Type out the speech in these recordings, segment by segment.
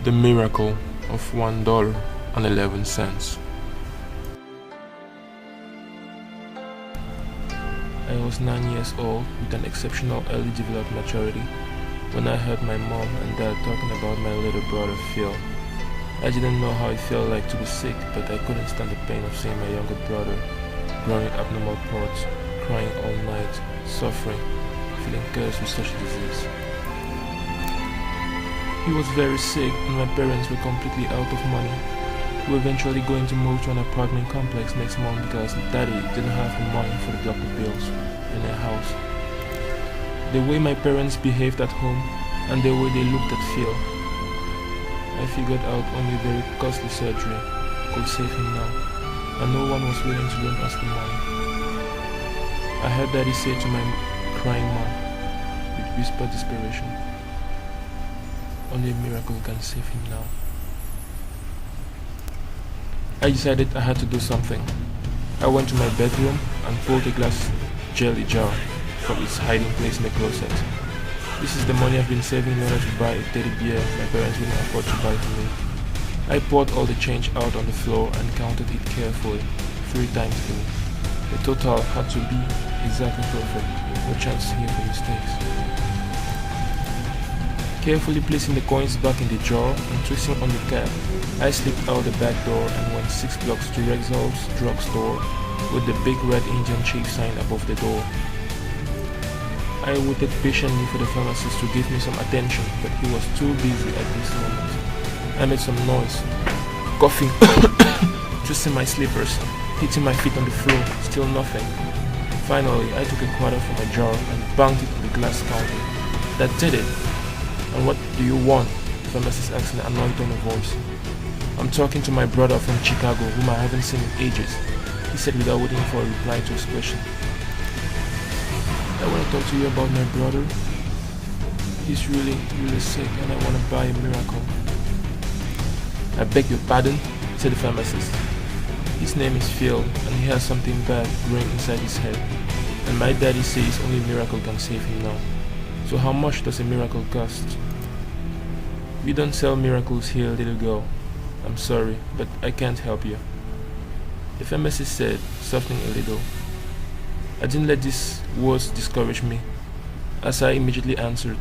The miracle of $1.11. I was 9 years old with an exceptional early developed maturity when I heard my mom and dad talking about my little brother Phil. I didn't know how it felt like to be sick, but I couldn't stand the pain of seeing my younger brother growing abnormal parts, crying all night, suffering, feeling cursed with such a disease. He was very sick and my parents were completely out of money. We were eventually going to move to an apartment complex next month because Daddy didn't have the money for the doctor bills in their house. The way my parents behaved at home and the way they looked at Phil, I figured out only very costly surgery could save him now, and no one was willing to loan us the money. I heard Daddy say to my crying mom with whispered desperation, "Only a miracle can save him now." I decided I had to do something. I went to my bedroom and pulled a glass jelly jar from its hiding place in the closet. This is the money I've been saving in order to buy a teddy bear my parents wouldn't afford to buy for me. I poured all the change out on the floor and counted it carefully, 3 times for me. The total had to be exactly perfect, no chance here for mistakes. Carefully placing the coins back in the jar and twisting on the cap, I slipped out the back door and went 6 blocks to Rexall's drugstore with the big red Indian chief sign above the door. I waited patiently for the pharmacist to give me some attention, but he was too busy at this moment. I made some noise, coughing, twisting my slippers, hitting my feet on the floor, still nothing. Finally, I took a quarter from my jar and banged it on the glass counter. That did it. "And what do you want?" the pharmacist asked in an annoyed tone of voice. "I'm talking to my brother from Chicago, whom I haven't seen in ages," he said without waiting for a reply to his question. "I want to talk to you about my brother. He's really sick and I want to buy a miracle." "I beg your pardon," said the pharmacist. "His name is Phil and he has something bad growing inside his head, and my daddy says only a miracle can save him now. So how much does a miracle cost?" "We don't sell miracles here, little girl. I'm sorry, but I can't help you," the pharmacist said, softening a little. I didn't let these words discourage me, as I immediately answered,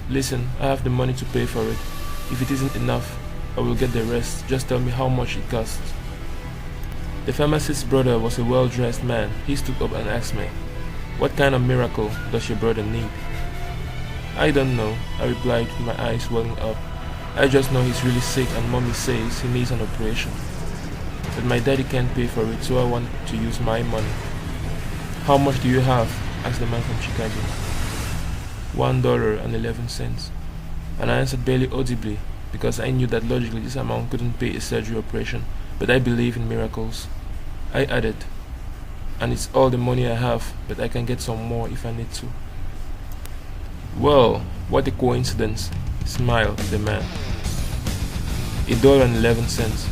"Listen, I have the money to pay for it. If it isn't enough, I will get the rest. Just tell me how much it costs." The pharmacist's brother was a well-dressed man. He stood up and asked me, "What kind of miracle does your brother need?" "I don't know," I replied with my eyes welling up. "I just know he's really sick and mommy says he needs an operation. But my daddy can't pay for it, so I want to use my money." "How much do you have?" asked the man from Chicago. $1.11. And I answered barely audibly, because I knew that logically this amount couldn't pay a surgery operation, but I believe in miracles. I added, "And it's all the money I have, but I can get some more if I need to." "Well, what a coincidence," smiled the man. $1.11,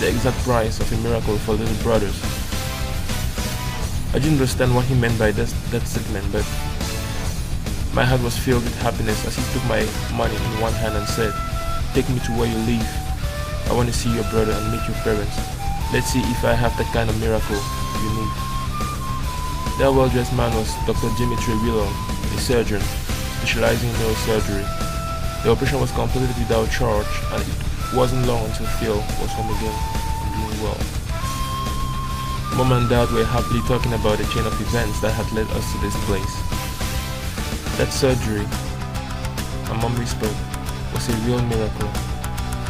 the exact price of a miracle for little brothers. I didn't understand what he meant by that statement, but my heart was filled with happiness as he took my money in one hand and said, "Take me to where you live. I want to see your brother and meet your parents. Let's see if I have that kind of miracle you need." That well-dressed man was Dr. Dimitri Willon, a surgeon specializing in neurosurgery. The operation was completed without charge, and it wasn't long until Phil was home again and doing well. Mom and Dad were happily talking about the chain of events that had led us to this place. That surgery, and Mom whispered, was a real miracle.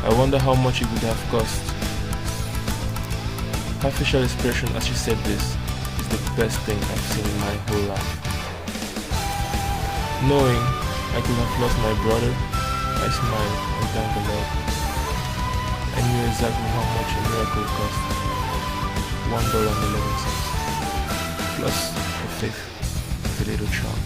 I wonder how much it would have cost. Her facial expression as she said this is the best thing I've seen in my whole life. Knowing I could have lost my brother, I smiled and thanked the Lord. I knew exactly how much a miracle cost. $1.11, plus a fifth of a little child.